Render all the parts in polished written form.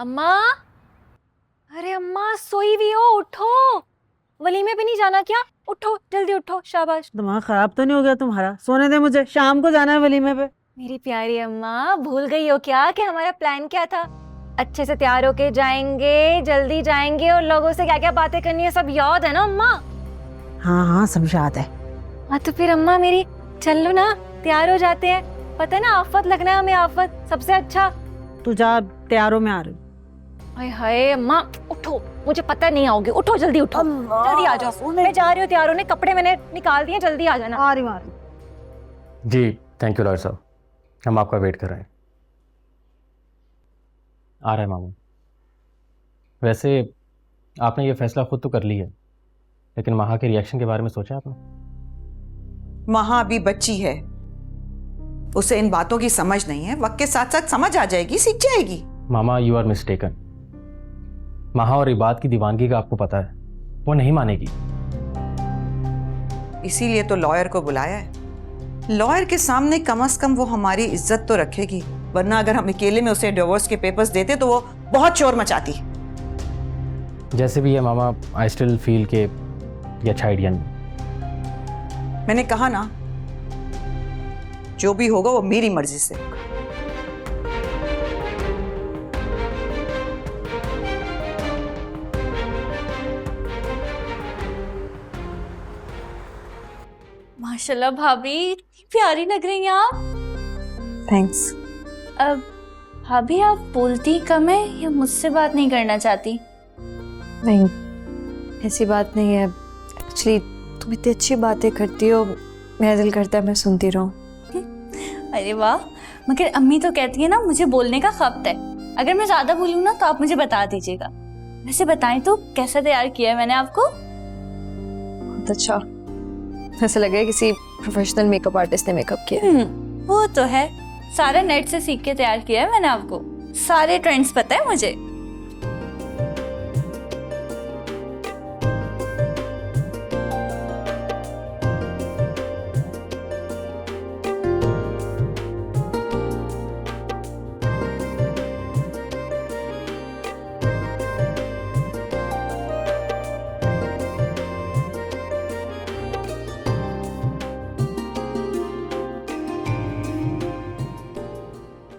अम्मा, अरे अम्मा सोई हुई हो, उठो। वलीमे पे नहीं जाना क्या? उठो जल्दी उठो, शाबाश। दिमाग खराब तो नहीं हो गया तुम्हारा? सोने दे मुझे, शाम को जाना है वलीमे पे। मेरी प्यारी अम्मा, भूल गई हो क्या कि हमारा प्लान क्या था? अच्छे से तैयार होके जाएंगे, जल्दी जाएंगे और लोगों से क्या क्या बातें करनी है सब याद है ना अम्मा? हाँ हाँ, सब याद है। हाँ तो फिर अम्मा मेरी, चल लो ना, तैयार हो जाते हैं। पता है ना आफत लगना है हमें, आफत सबसे अच्छा। तू जा, तैयारों में आ रही। हाय हाय अम्मा, उठो, मुझे पता नहीं आओगे, उठो जल्दी उठो, जल्दी आ जाओ। मैं जा रही हूँ, तैयार होने, कपड़े मैंने निकाल दिए, जल्दी आ जाना। आ रही। जी थैंक यू लॉयर साहब, हम आपका वेट कर रहे हैं। आ रहे हैं मामू। वैसे आपने ये फैसला खुद तो कर लिया है, लेकिन महा के रिएक्शन के बारे में सोचा आपने? महा अभी बच्ची है, उसे इन बातों की समझ नहीं है। वक्त के साथ साथ समझ आ जाएगी, सीख जाएगी। मामा यू आर मिस्टेकन। महा और इबाद की दीवानगी का आपको पता है, वो नहीं मानेगी। इसीलिए तो लॉयर को बुलाया है। लॉयर के सामने कम से कम वो हमारी इज्जत तो रखेगी, वरना अगर हम अकेले में उसे डिवोर्स के पेपर्स देते तो वो बहुत शोर मचाती। जैसे भी है मामा, आई स्टिल फील के ये अच्छा आइडिया नहीं। मैंने कहा ना, जो भी होगा वो मेरी मर्जी से होगा। माशाल्लाह भाभी, इतनी प्यारी लग रही हैं आप। थैंक्स। अब भाभी आप बोलती कम है या मुझसे बात नहीं करना चाहती? नहीं, ऐसी बात नहीं है। एक्चुअली तुम इतनी अच्छी बातें करती हो, मेरा दिल करता है मैं सुनती रहूं। अरे वाह, मगर अम्मी तो कहती है ना मुझे बोलने का खप्त है। अगर मैं ज्यादा बोलूँ ना तो आप मुझे बता दीजिएगा। वैसे बताएं तो कैसा तैयार किया है मैंने आपको? बहुत अच्छा, ऐसा लग रहा है किसी प्रोफेशनल मेकअप आर्टिस्ट ने मेकअप किया। वो तो है, सारा नेट से सीख के तैयार किया है मैंने आपको। सारे ट्रेंड्स पता है मुझे।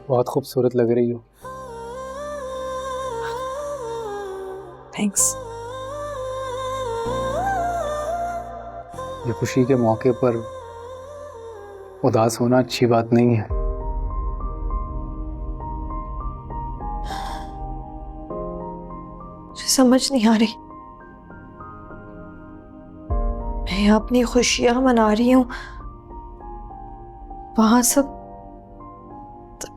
बहुत खूबसूरत लग रही हो। थैंक्स। ये खुशी के मौके पर उदास होना अच्छी बात नहीं है। मुझे समझ नहीं आ रही, मैं अपनी खुशियां मना रही हूँ, वहां सब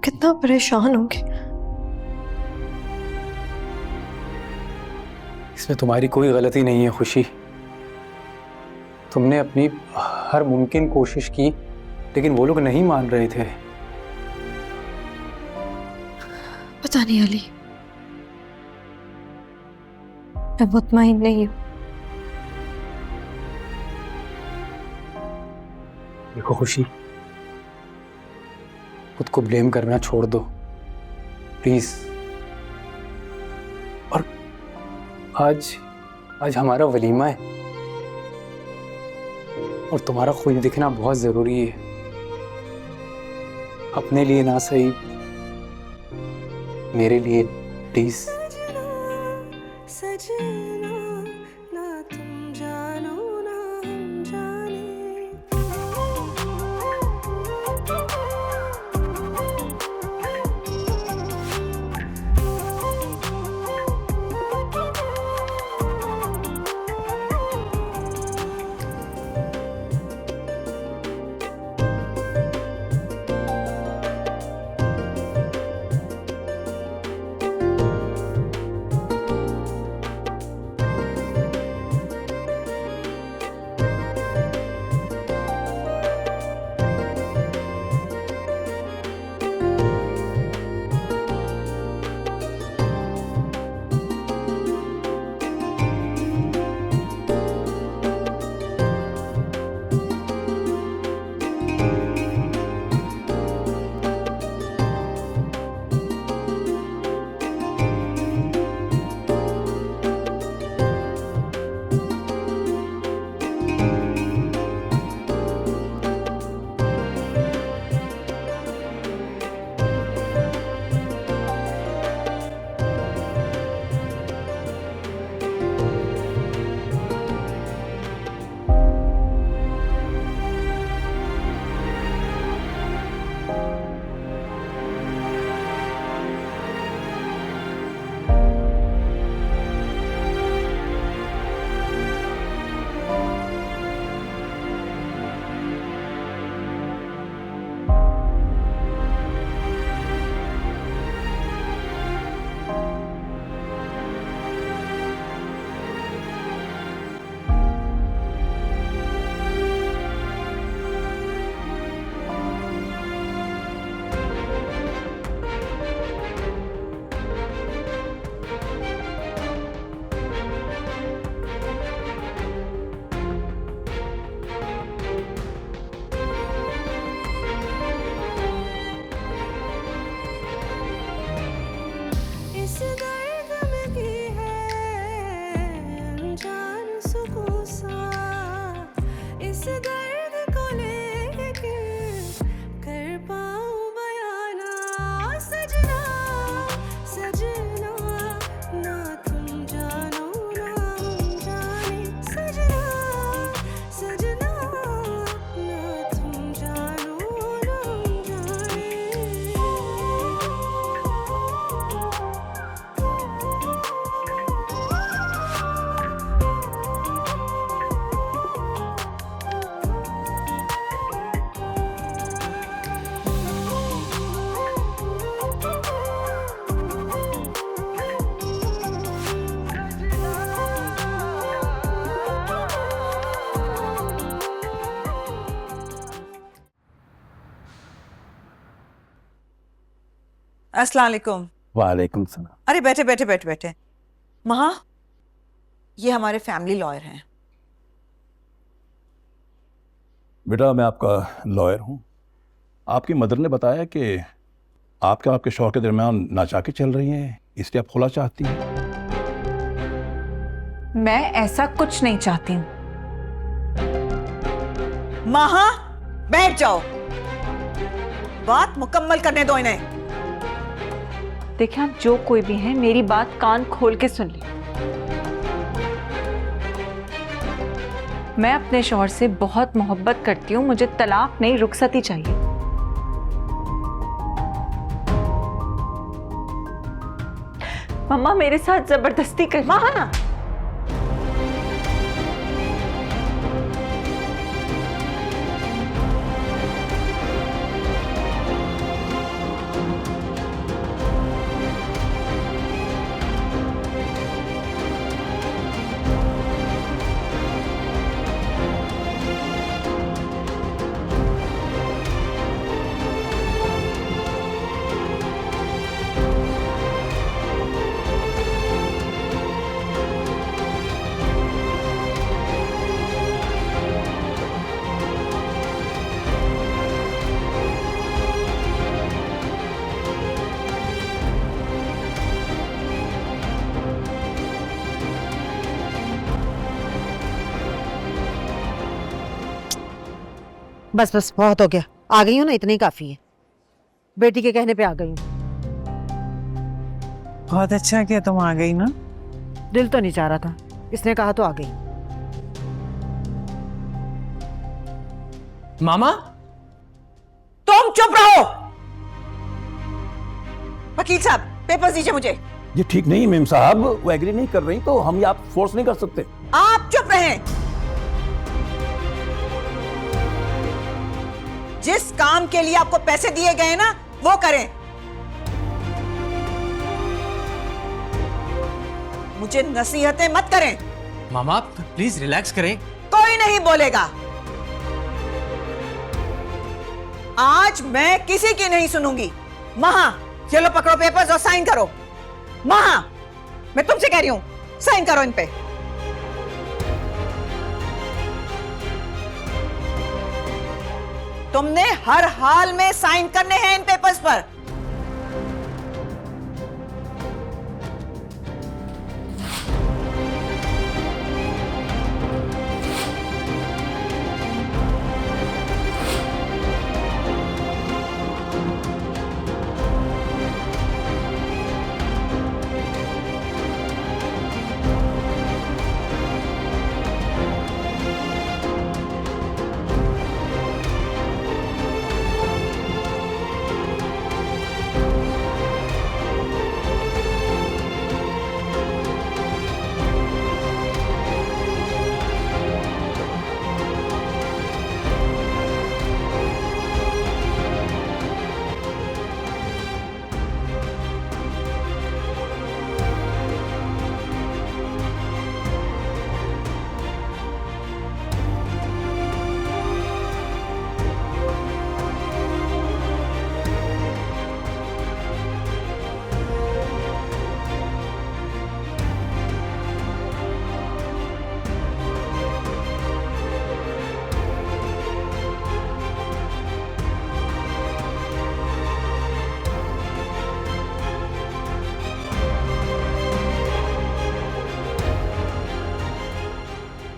कितना परेशान होंगे। इसमें तुम्हारी कोई गलती नहीं है खुशी। तुमने अपनी हर मुमकिन कोशिश की, लेकिन वो लोग नहीं मान रहे थे। पता नहीं अली, मैं मुतमईन नहीं हूँ। देखो खुशी, खुद को ब्लेम करना छोड़ दो प्लीज। और आज हमारा वलीमा है और तुम्हारा खुश दिखना बहुत जरूरी है, अपने लिए ना सही, मेरे लिए प्लीज। अस्सलाम वालेकुम। वालेकुम सलाम। अरे बैठे बैठे बैठे बैठे। महा, ये हमारे फैमिली लॉयर हैं। बेटा मैं आपका लॉयर हूँ। आपकी मदर ने बताया कि आपके आपके शौहर के दरमियान नाचाकी चल रही हैं, इसलिए आप खुला चाहती हैं। मैं ऐसा कुछ नहीं चाहती हूँ। महा, बैठ जाओ, बात मुकम्मल करने दो इन्हें। देखिए आप जो कोई भी हैं मेरी बात कान खोल के सुन ली। मैं अपने शौहर से बहुत मोहब्बत करती हूँ, मुझे तलाक नहीं रुखसती चाहिए। मम्मा मेरे साथ जबरदस्ती कर। महा, बस बस बहुत हो गया, आ गई हूँ ना, इतना ही काफी है। बेटी के कहने पे आ गई हूँ। बहुत अच्छा किया तुम आ गई ना। दिल तो नहीं चाह रहा था, इसने कहा तो आ गई। मामा तुम चुप रहो। वकील साहब, पेपर्स दीजिए मुझे। ये ठीक नहीं मेम साहब, वो एग्री नहीं कर रही तो हम ये आप फोर्स नहीं कर सकते। आप चुप रहें। जिस काम के लिए आपको पैसे दिए गए ना, वो करें। मुझे नसीहतें मत करें। मामा प्लीज रिलैक्स करें। कोई नहीं बोलेगा। आज मैं किसी की नहीं सुनूंगी। महा, चलो पकड़ो पेपर्स और साइन करो। महा, मैं तुमसे कह रही हूं, साइन करो इन पे। तुमने हर हाल में साइन करने हैं इन पेपर्स पर।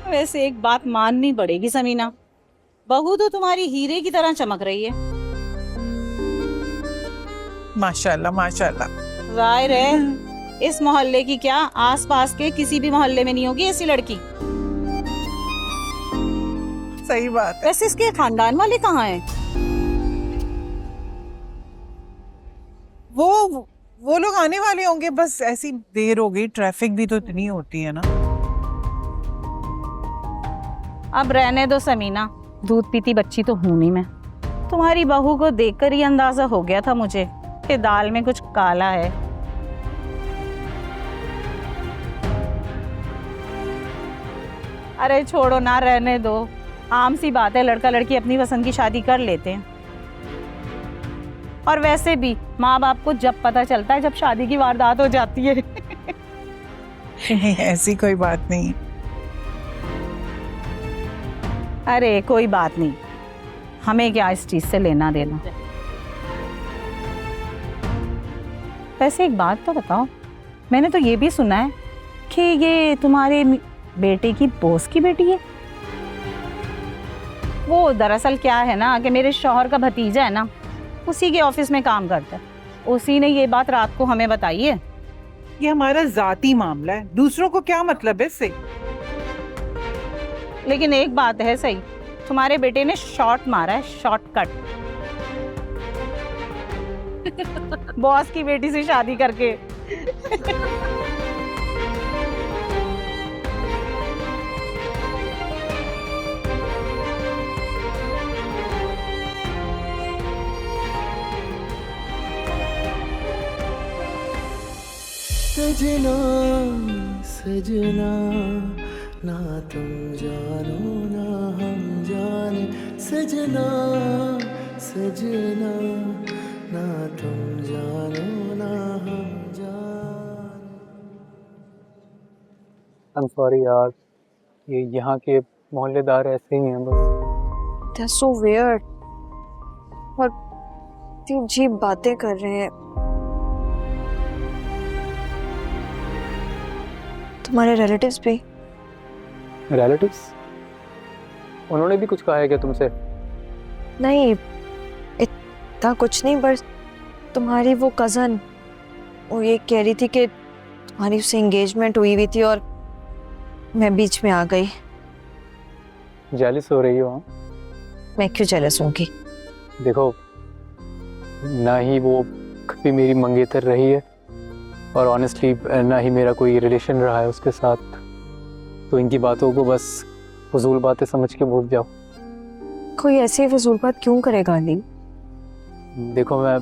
वैसे एक बात माननी पड़ेगी समीना, बहू तो तुम्हारी हीरे की तरह चमक रही है। माशाल्लाह माशाल्लाह। जाहिर है इस मोहल्ले की क्या, आसपास के किसी भी मोहल्ले में नहीं होगी ऐसी लड़की। सही बात है। वैसे इसके खानदान वाले कहाँ हैं? वो लोग आने वाले होंगे, बस ऐसी देर हो गई, ट्रैफिक भी तो इतनी होती है ना। अब रहने दो समीना, दूध पीती बच्ची तो हूं नहीं मैं। तुम्हारी बहू को देखकर ही अंदाजा हो गया था मुझे कि दाल में कुछ काला है। अरे छोड़ो ना, रहने दो, आम सी बात है, लड़का लड़की अपनी पसंद की शादी कर लेते हैं। और वैसे भी माँ बाप को जब पता चलता है जब शादी की वारदात हो जाती है। नहीं, ऐसी कोई बात नहीं। अरे कोई बात नहीं, हमें क्या इस चीज से लेना देना। वैसे एक बात तो बताओ, मैंने तो ये भी सुना है कि ये तुम्हारे बेटे की बॉस की बेटी है। वो दरअसल क्या है ना कि मेरे शौहर का भतीजा है ना, उसी के ऑफिस में काम करता है। उसी ने ये बात रात को हमें बताई है। ये हमारा जाती मामला है, दूसरों को क्या मतलब है इससे। लेकिन एक बात है सही, तुम्हारे बेटे ने शॉर्ट मारा है, शॉर्टकट। बॉस की बेटी से शादी करके। सजना सजना ना तुम जानो ना हम जाने, सजना सजना ना तुम जानो ना हम जाने। I'm sorry यार, ये यहाँ के मोहल्लेदार ऐसे ही हैं बस। They're so weird. और इतनी अजीब बातें कर रहे हैं। तुम्हारे रिलेटिव्स भी? रिलेटिव्स? उन्होंने भी कुछ कहा है क्या तुमसे? नहीं, इतना कुछ नहीं, बस तुम्हारी वो कज़न, वो ये कह रही थी कि तुम्हारी उससे एंगेजमेंट हुई हुई थी और मैं बीच में आ गई। जेलस हो रही हो? हाँ? मैं क्यों जेलस होंगी? देखो, ना ही वो कभी मेरी मंगेतर रही है और ऑनेस्टली ना ही मेरा कोई रिलेशन रहा है उसके साथ, तो इनकी बातों को बस फजूल बातें समझ के भूल जाओ। कोई ऐसी फजूल बात क्यों करेगा अली? देखो, मैं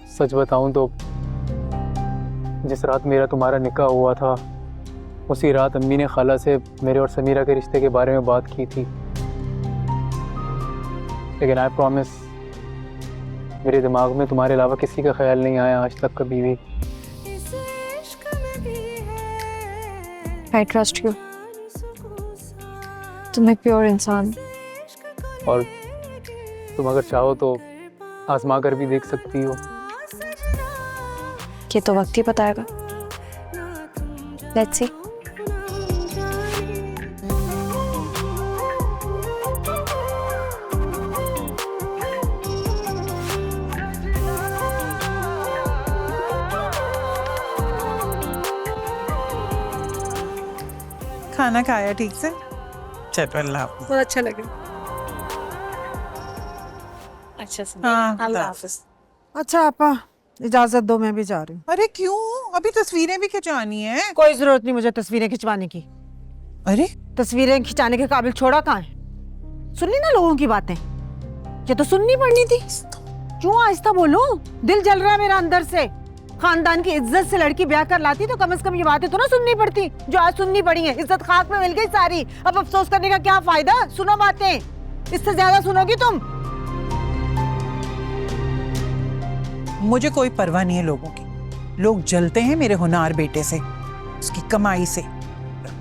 सच बताऊं तो जिस रात मेरा तुम्हारा निकाह हुआ था, उसी रात अम्मी ने खाला से मेरे और समीरा के रिश्ते के बारे में बात की थी। लेकिन आई प्रॉमिस, मेरे दिमाग में तुम्हारे अलावा किसी का ख्याल नहीं आया आज तक कभी भी। I trust you. तुम एक प्योर इंसान। और तुम अगर चाहो तो आजमा कर भी देख सकती हो। ये तो वक्त ही बताएगा। Let's see. खाना खाया ठीक से? चलो, अल्लाह हाफ़िज़। बहुत अच्छा लगा। अच्छा से। हाँ, अल्लाह हाफ़िज़। अच्छा आपा, इजाजत दो, मैं भी जा रही हूँ। अरे क्यों? अभी तस्वीरें भी खिंचवानी है। कोई जरूरत नहीं मुझे तस्वीरें खिंचवाने की। अरे तस्वीरें खिंचाने के काबिल छोड़ा कहाँ है? सुननी ना लोगों की बातें, ये तो सुननी पड़नी थी। क्यों आहिस्ता बोलो, दिल जल रहा है मेरा अंदर से। खानदान की इज्जत से लड़की ब्याह कर लाती तो कम से कम ये बातें तो ना सुननी पड़ती जो आज सुननी पड़ी है। इज्जत खाक में मिल गई सारी, अब अफसोस करने का क्या फायदा? सुनो बातें, इससे ज्यादा सुनोगी तुम। मुझे कोई परवाह नहीं है लोगों की। लोग जलते हैं मेरे होनहार बेटे से, उसकी कमाई से।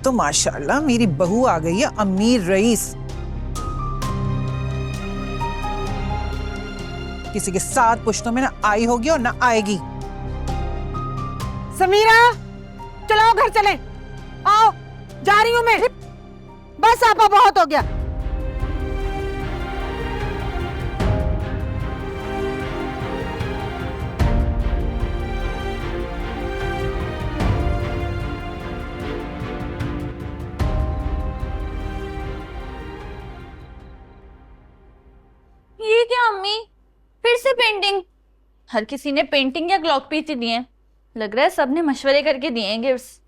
तो माशाल्लाह मेरी बहू आ गई है अमीर रईस। किसी के 7 पुश्तों में ना आई होगी और ना आएगी। समीरा, चलो घर चले। आओ, जा रही हूँ मैं। बस आपा, बहुत हो गया। ये क्या अम्मी, फिर से पेंटिंग? हर किसी ने पेंटिंग या क्लॉक पीस दिए हैं। लग रहा है सबने मशवरे करके दिए हैं गिफ्ट्स।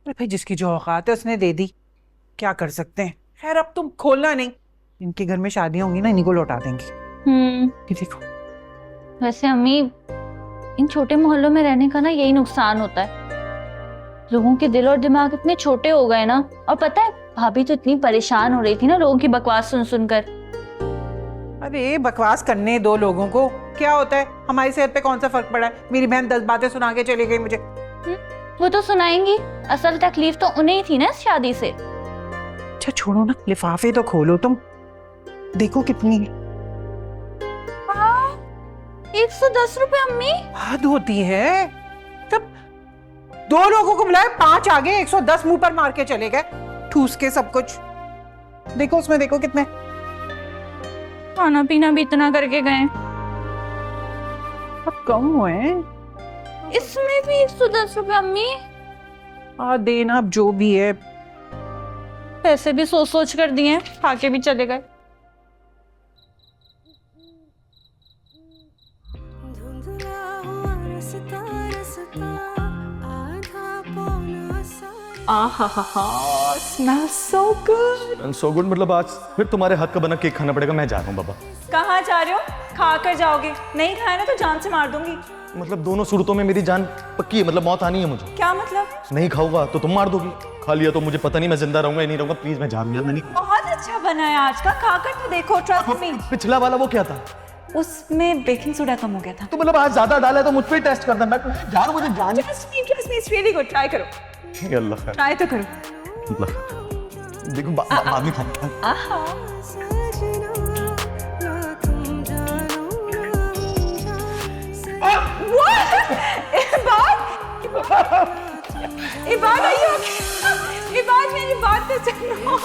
अरे भाई, जिसकी जो औकात है उसने दे दी, क्या कर सकते हैं। खैर, अब तुम खोलना नहीं, इनके घर में शादियां होंगी ना, इन्हीं को लौटा देंगे। ये देखो। वैसे अम्मी, इन छोटे मोहल्लों में रहने का ना यही नुकसान होता है। लोगों के दिल और दिमाग इतने छोटे हो गए ना। और पता है, भाभी तो इतनी परेशान हो रही थी ना लोगों की बकवास सुन सुनकर। अरे बकवास करने दो लोगों को, क्या होता है, हमारी सेहत पे कौन सा फर्क पड़ा है? मेरी बहन 10 बातें सुना के चली गई मुझे। वो तो सुनाएंगी, असल तकलीफ तो उन्हें ही थी ना इस शादी से। अच्छा छोड़ो ना, लिफाफे तो खोलो तुम, देखो कितनी 110 रुपए अम्मी। हद होती है। तब 2 लोगों को बुलाए, 5 आ गए, 110 मुंह पर मार के चले गए, ठूस के सब कुछ। देखो उसमें, देखो कितने। खाना पीना भी इतना करके गए, अब कम हुए। इसमें भी 110 रुपए अम्मी। देना अब जो भी है। पैसे भी सोच सोच कर दिए, खा के भी चले गए। Smell so good. So good मतलब आज फिर तुम्हारे हाथ का बना केक खाना पड़ेगा। मैं जा रहा हूँ बाबा। कहाँ जा रहे हो? खा कर जाओगे, नहीं खाया ना तो जान से मार दूंगी। मतलब दोनों सूरतों में मेरी जान पक्की है, मतलब मौत आनी है मुझे। क्या मतलब? नहीं खाऊंगा तो तुम मार दोगी, खा लिया तो मुझे पता नहीं मैं जिंदा रहूंगा या नहीं रहूंगा। प्लीज मैं जा रहा हूँ। बहुत अच्छा बना है आज का, खाकर तो देखो, ट्रस्ट मी। पिछला वाला वो क्या था? उसमें बेकिंग सोडा कम हो गया था। तो मतलब आज ज्यादा डाला है तो मुझ पे टेस्ट करना। मैं जा रहा हूँ, मुझे जान। Trust me, it's really good. Try करो, अल्लाह खैर। ट्राई तो करो। देखो बाद में खाना। इबाद आइए, इबाद मेरी बात तो सुनो।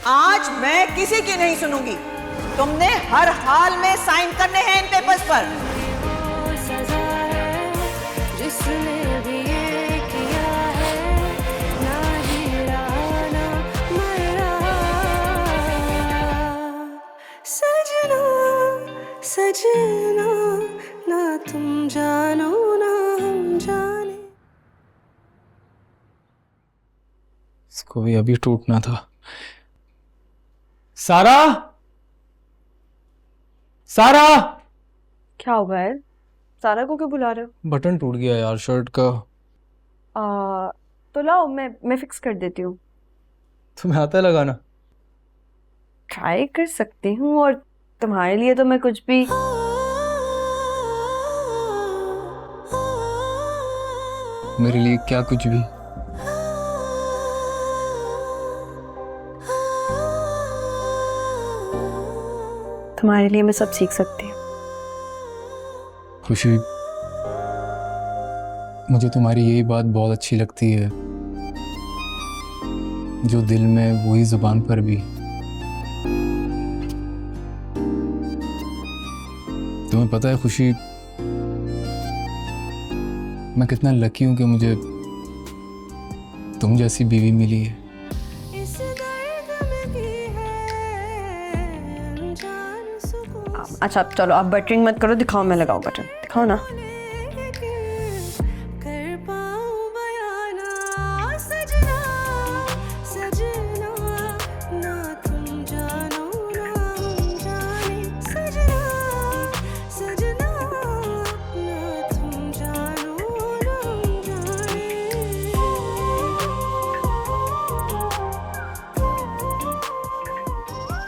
आज मैं किसी की नहीं सुनूंगी। तुमने हर हाल में साइन करने हैं इन पेपर्स पर। सजना ना तुम जानो ना हम जाने। इसको भी अभी टूटना था। सारा, सारा, क्या हुआ है? सारा को क्यों बुला रहे हो? बटन टूट गया यार शर्ट का। तो लाओ, मैं फिक्स कर देती हूँ। तुम्हें आता है लगाना? ट्राई कर सकती हूँ, और तुम्हारे लिए तो मैं कुछ भी। मेरे लिए क्या कुछ भी? तुम्हारे लिए मैं सब सीख सकती हूँ। खुशी, मुझे तुम्हारी यही बात बहुत अच्छी लगती है, जो दिल में वही जुबान पर भी। तुम्हें पता है खुशी, मैं कितना लकी हूं कि मुझे तुम जैसी बीवी मिली है। अच्छा चलो, आप बटरिंग मत करो, दिखाओ मैं लगाऊं बटन, दिखाओ ना।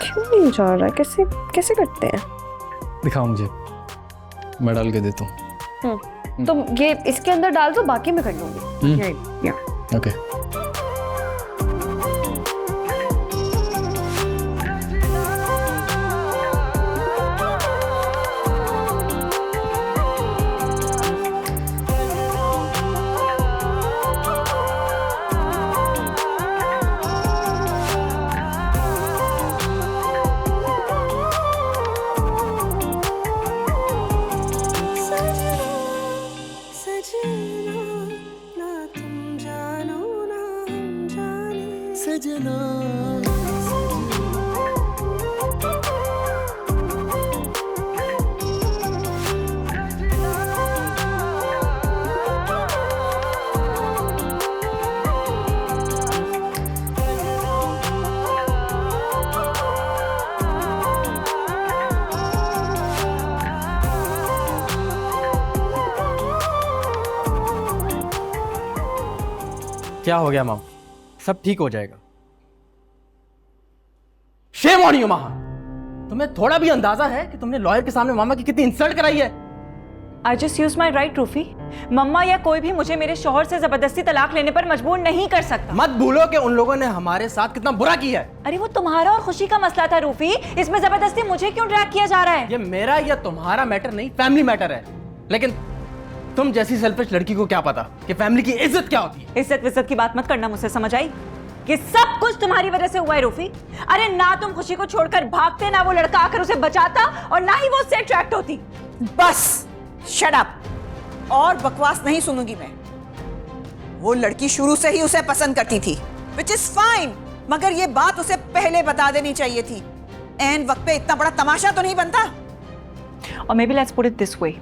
क्यों नहीं जा रहा है? कैसे कैसे करते हैं? दिखाओ मुझे, मैं डाल के देता हूँ। तो ये इसके अंदर डाल दो, बाकी मैं कर लूंगी। ओके। सजना क्या हो गया माम? सब ठीक हो जाएगा। शेम ऑन यू महा, तुम्हें थोड़ा भी अंदाजा है कि तुमने लॉयर के सामने मामा की कितनी इंसल्ट कराई है? I just use my right Roofi. Mama या कोई भी मुझे मेरे शौहर से जबरदस्ती तलाक लेने पर मजबूर नहीं कर सकता। मत भूलो कि उन लोगों ने हमारे साथ कितना बुरा किया है। अरे वो तुम्हारा और खुशी का मसला था रूफी, इसमें जबरदस्ती मुझे क्यों ड्रैग किया जा रहा है? ये मेरा या तुम्हारा मैटर नहीं, फैमिली मैटर है। लेकिन तुम जैसी सेल्फिश लड़की को क्या पता कि फैमिली की इज्जत क्या होती है। इज्जत विज्जत की बात मत करना, मुझसे समझ आई? ये सब कुछ तुम्हारी वजह से हुआ है रूफी। अरे ना तुम खुशी को छोड़कर भागते, ना वो लड़का आकर उसे बचाता, और ना ही वो उससे अट्रैक्ट होती। बस शट अप, और बकवास नहीं सुनूंगी मैं। वो लड़की शुरू से ही उसे पसंद करती थी, विच इज फाइन, मगर ये बात उसे पहले बता देनी चाहिए थी। एन वक्त पे इतना बड़ा तमाशा तो नहीं बनता। और may be let's put it this way,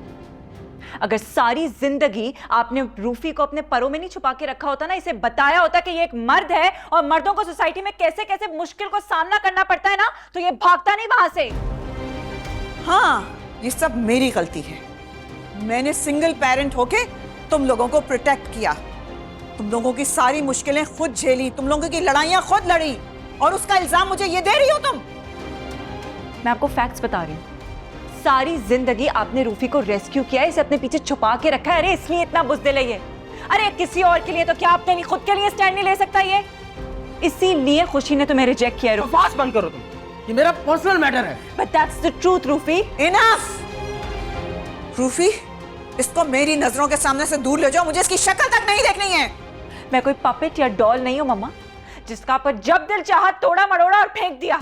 अगर सारी जिंदगी आपने रूफी को अपने परों में नहीं छुपा के रखा होता ना, इसे बताया होता कि ये एक मर्द है और मर्दों को सोसाइटी में कैसे कैसे मुश्किल को सामना करना पड़ता है ना, तो ये भागता नहीं वहां से। हाँ, ये सब मेरी गलती है। मैंने सिंगल पेरेंट होके तुम लोगों को प्रोटेक्ट किया, तुम लोगों की सारी मुश्किलें खुद झेली, तुम लोगों की लड़ाइयां खुद लड़ी, और उसका इल्जाम मुझे ये दे रही हो तुम? मैं आपको फैक्ट्स बता रही हूँ। सारी जिंदगी आपने रूफी को रेस्क्यू किया है, इसे अपने पीछे छुपा के रखा है। अरे इसलिए इतना बुज़दिल है ये। अरे किसी और के लिए तो क्या अपने लिए, खुद के लिए स्टैंड नहीं ले सकता ये? इसीलिए खुशी ने तुम्हें रिजेक्ट किया है। बकवास बंद करो तुम, ये मेरा पर्सनल मैटर है। But that's the truth Roofi. Enough Roofi, इसको मेरी नजरों के सामने से दूर ले जाओ, मुझे इसकी शक्ल तक नहीं देखनी है। मैं कोई पपेट या डॉल नहीं हूं मम्मा, जिसका पर जब दिल चाहा तोड़ा मरोड़ा और फेंक दिया।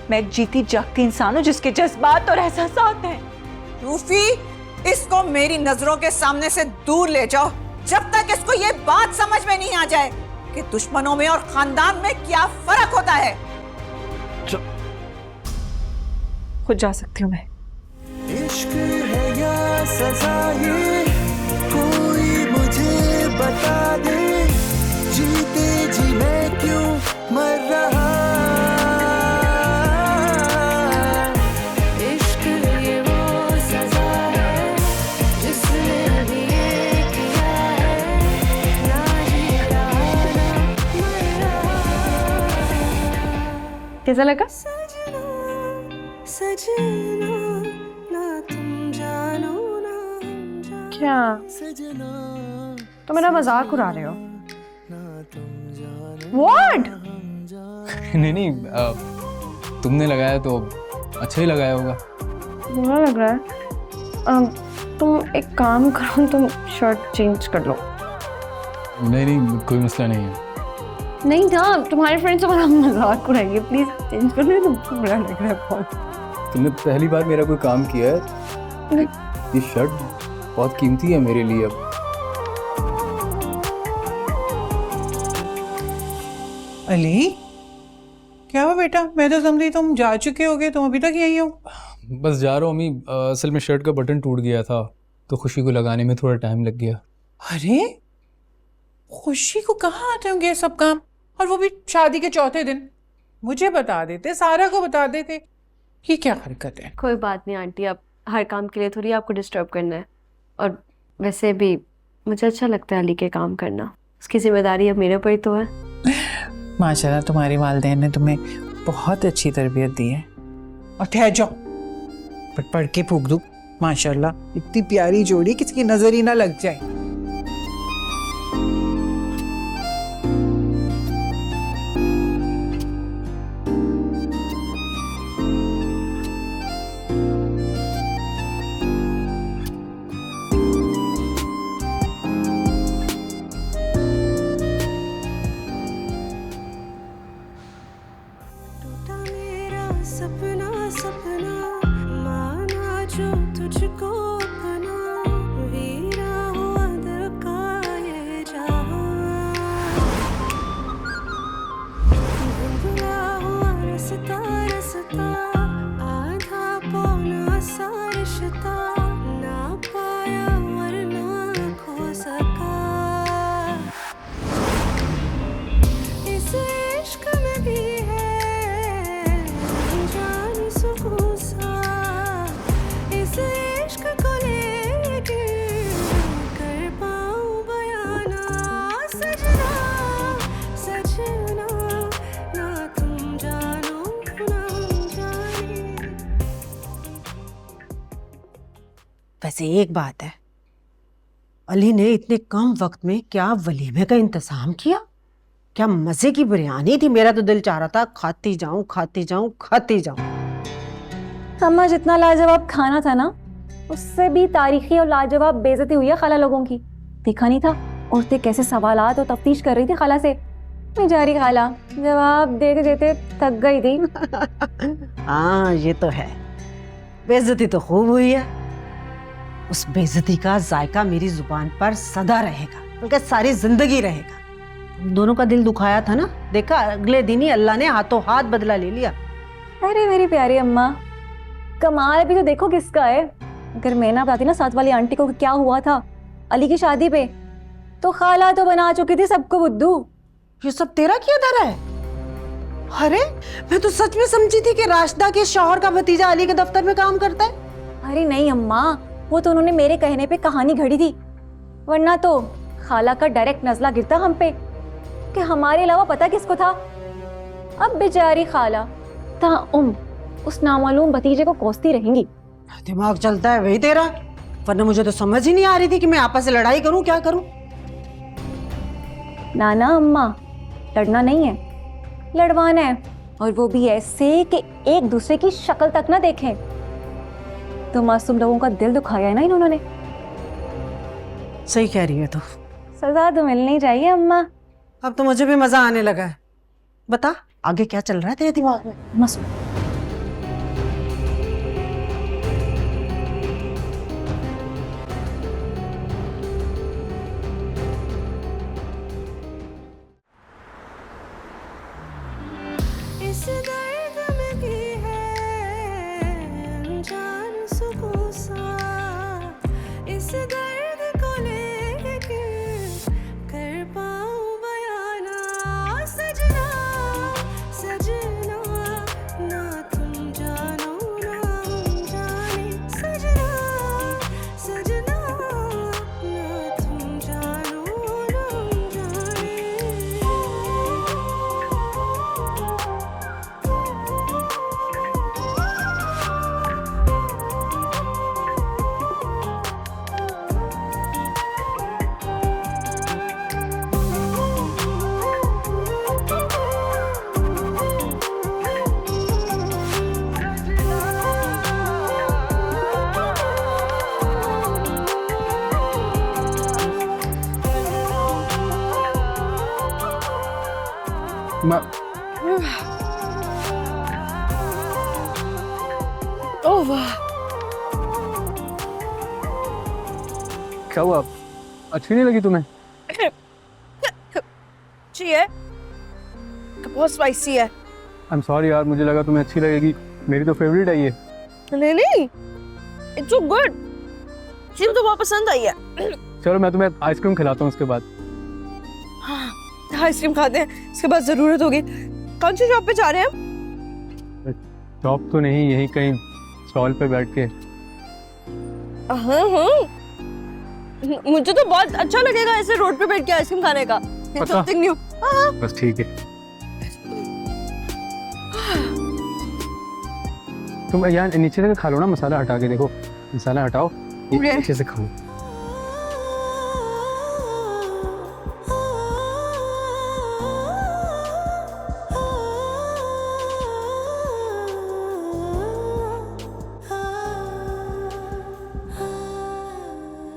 मैं जीती जागती इंसान हूं जिसके जज्बात और एहसासात हैं। रूफी, इसको मेरी नजरों के सामने से दूर ले जाओ, जब तक इसको ये बात समझ में नहीं आ जाए कि दुश्मनों में और खानदान में क्या फर्क होता है। खुद जा सकती हूँ मैं। इश्क है या सजा, ये कोई मुझे बता दे, जीते जी मैं क्यों मर रहा। इश्क ये वो सजा है जिसने भी ये किया है, ना जी रहा ना मर रहा। कैसा लगा? सजना सजना ना तुम जानो ना हम जानो। क्या सजना तो मेरा मजाक उड़ा रहे हो? ना तुम जानो। What? नहीं, तुमने लगाया तो अच्छा ही लगाया होगा। बुरा लग रहा है? तुम एक काम करो, तुम शर्ट चेंज कर लो। नहीं, कोई मसला नहीं है। नहीं था, तुम्हारे फ्रेंड्स हमारा मजाक उड़ाएंगे, प्लीज चेंज कर लो। तुमको बुरा लग रहा है बहुत। तुमने पहली बार मेरा कोई काम किया है। ये शर्ट बहुत कीमती है मेरे लिए। अब अली, क्या हुआ बेटा? मैं तो समझी तुम जा चुके होगे, तुम अभी तक यही हो। बस जा रहा हूँ अम्मी, असल में शर्ट का बटन टूट गया था तो खुशी को लगाने में थोड़ा टाइम लग गया। अरे खुशी को कहाँ आते होंगे ये सब काम, और वो भी शादी के चौथे दिन? मुझे बता देते, सारा को बता देते। ये क्या हरकत है? कोई बात नहीं आंटी, आप हर काम के लिए थोड़ी आपको डिस्टर्ब करना है। और वैसे भी मुझे अच्छा लगता है अली के काम करना, उसकी जिम्मेदारी अब मेरे ऊपर ही तो है। माशाल्लाह तुम्हारे वालिदैन ने तुम्हें बहुत अच्छी तरबियत दी है। और ठहर जाओ, पढ़ के फूक दूं। माशाल्लाह इतनी प्यारी जोड़ी, किसी की नजर ही ना लग जाए। सपना सपना माना जो तुझको अपना, वीरा हुआ दिल का ये जहां, धुंधला हुआ रास्ता रास्ता, आधा पौना सा रिश्ता, ना पाया वरना खो सका। इस इश्क में भी है जान सुकून सा। वैसे एक बात है, अली ने इतने कम वक्त में क्या वलीमे का इंतजाम किया, क्या मजे की बिरयानी थी। मेरा तो दिल चाह रहा था खाती जाऊं खाती जाऊं खाती जाऊं। अम्मा जितना लाजवाब खाना था ना, उससे भी तारीखी और लाजवाब बेइज्जती हुई है खाला लोगों की। देखा नहीं था औरतें कैसे सवालात और तफ्तीश कर रही थी खाला से। बेचारी खाला जवाब देते देते थक गई थी। हाँ ये तो है, बेइज्जती तो खूब हुई है। उस बेइज्जती का जायका मेरी जुबान पर सदा रहेगा, बल्कि सारी जिंदगी रहेगा। हम दोनों का दिल दुखाया था ना, देखा अगले दिन ही अल्लाह ने हाथों हाथ बदला ले लिया। अरे मेरी प्यारी अम्मा, कमाल भी तो देखो किसका है। अगर मैं ना बताती ना साथ वाली आंटी को कि क्या हुआ था अली की शादी पे, तो खाला तो बना चुकी थी सबको बुद्धू। ये सब तेरा किया धरा है? अरे मैं तो सच में समझी थी कि राशिदा के शौहर का भतीजा अली के दफ्तर में काम करता है। अरे नहीं अम्मा, वो तो उन्होंने मेरे कहने पे कहानी घड़ी थी, वरना तो खाला का डायरेक्ट नजला गिरता हम पे कि हमारे अलावा पता किसको था। अब बेचारी खाला ताउम्र उस नामालूम भतीजे को कोसती रहेंगी। दिमाग चलता है वही तेरा, वरना मुझे तो समझ ही नहीं आ रही थी कि मैं आपस से लड़ाई करूं क्या करूं। नाना अम्मा, लड़ना नहीं है, लड़वाना है, और वो भी ऐसे कि एक दूसरे की शक्ल तक ना देखें। तो मासूम लोगों का दिल दुखाया है ना इन्होंने। सही कह रही है तो। सजा तो मिलनी चाहिए अम्मा। अब तो मुझे भी मजा आने लगा है। बता आगे क्या चल रहा है तेरे दिमाग में? मस्त। इस दर्द में भी है अनजान सुकून सा, इस दर्द को लेके कर पाऊं बयाना। सजना सजना ना तुम जानो ना हम जाने, सजना सजना ना तुम जानो ना हम जाने। मैं ओह वाह, क्या हुआ? अच्छी नहीं लगी तुम्हें? अच्छी है, बहुत स्पाइसी है। आई एम सॉरी यार, मुझे लगा तुम्हें अच्छी लगेगी, मेरी तो फेवरेट है ये। नहीं नहीं, इट्स सो गुड, मुझे तो बहुत पसंद आई है। चलो मैं तुम्हें आइसक्रीम खिलाता हूँ उसके बाद। हाँ, आइसक्रीम खाते हैं, इसके बाद जरूरत होगी। कौन सी शॉप पे जा रहे हैं हम? शॉप तो नहीं, यहीं कहीं स्टॉल पे बैठ के। हाँ हाँ, मुझे तो बहुत अच्छा लगेगा ऐसे रोड पे बैठ के आइसक्रीम खाने का। Something new. बस ठीक है। तुम यार नीचे से खा लो ना, मसाला हटा के देखो, मसाला हटाओ, ये अच्छे से खाओ।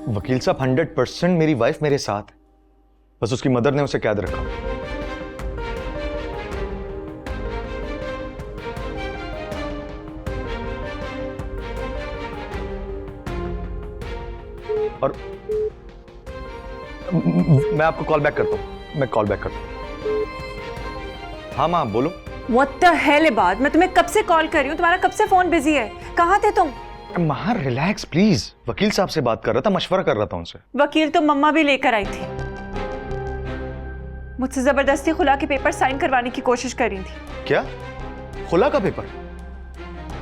वकील साहब 100% मेरी वाइफ मेरे साथ है, बस उसकी मदर ने उसे कैद रखा। और मैं आपको कॉल बैक करता हूँ, मैं कॉल बैक करता हूँ। हाँ माँ बोलो। What the hell इबाद, मैं तुम्हें कब से कॉल कर रही हूँ, तुम्हारा कब से फोन बिजी है, कहाँ थे तुम? माँ रिलैक्स प्लीज, वकील साहब से बात कर रहा था, मशवरा कर रहा था उनसे। वकील तो मम्मा भी लेकर आई थी, मुझसे जबरदस्ती खुला के पेपर साइन करवाने की कोशिश कर रही थी। क्या? खुला का पेपर?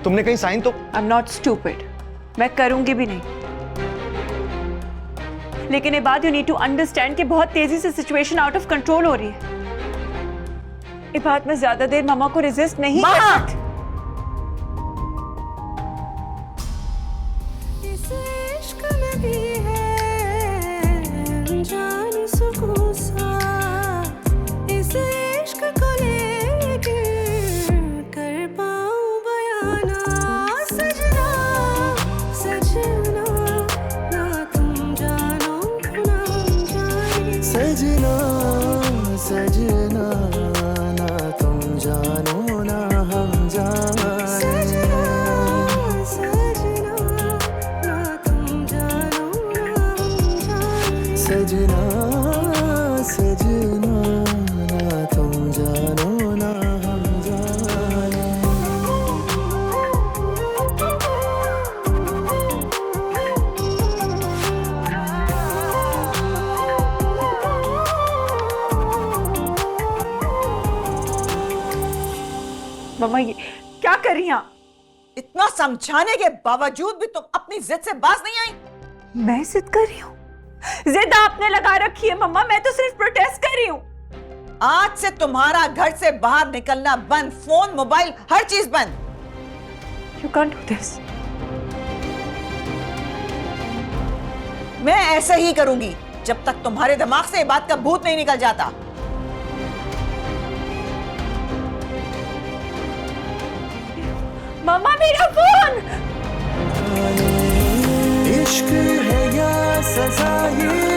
तुमने कहीं साइन तो? आई एम नॉट स्टूपिड, मैं करूंगी भी नहीं। लेकिन ये बात यू नीड टू अंडरस्टैंड कि बहुत तेजी से सिचुएशन आउट ऑफ कंट्रोल हो रही है। ये बात मैं ज्यादा देर मामा को रेजिस्ट नहीं कर सकती। इस इश्क जिंदगी है अनजान सुकून सा, इस इश्क को लेके कर पाऊं बयाना। सजना सजना ना तुम जानो ना हम जाने, सजना सजना ना तुम जानो ना हम जाने, सजना सजना ना तुम जानो ना हम जाने, सजना सजना ना तुम जानो ना हम जाने। मम्मा ये क्या कर रही हैं आप? इतना समझाने के बावजूद भी तुम अपनी जिद से बाज नहीं आई। मैं जिद कर रही हूँ? जिद आपने लगा रखी है मम्मा, मैं तो सिर्फ प्रोटेस्ट कर रही हूँ। आज से तुम्हारा घर से बाहर निकलना बंद, फोन मोबाइल हर चीज बंद। You can't do this. मैं ऐसे ही करूंगी जब तक तुम्हारे दिमाग से ये बात का भूत नहीं निकल जाता। मम्मा मेरा फोन! इश्क है या सजा ये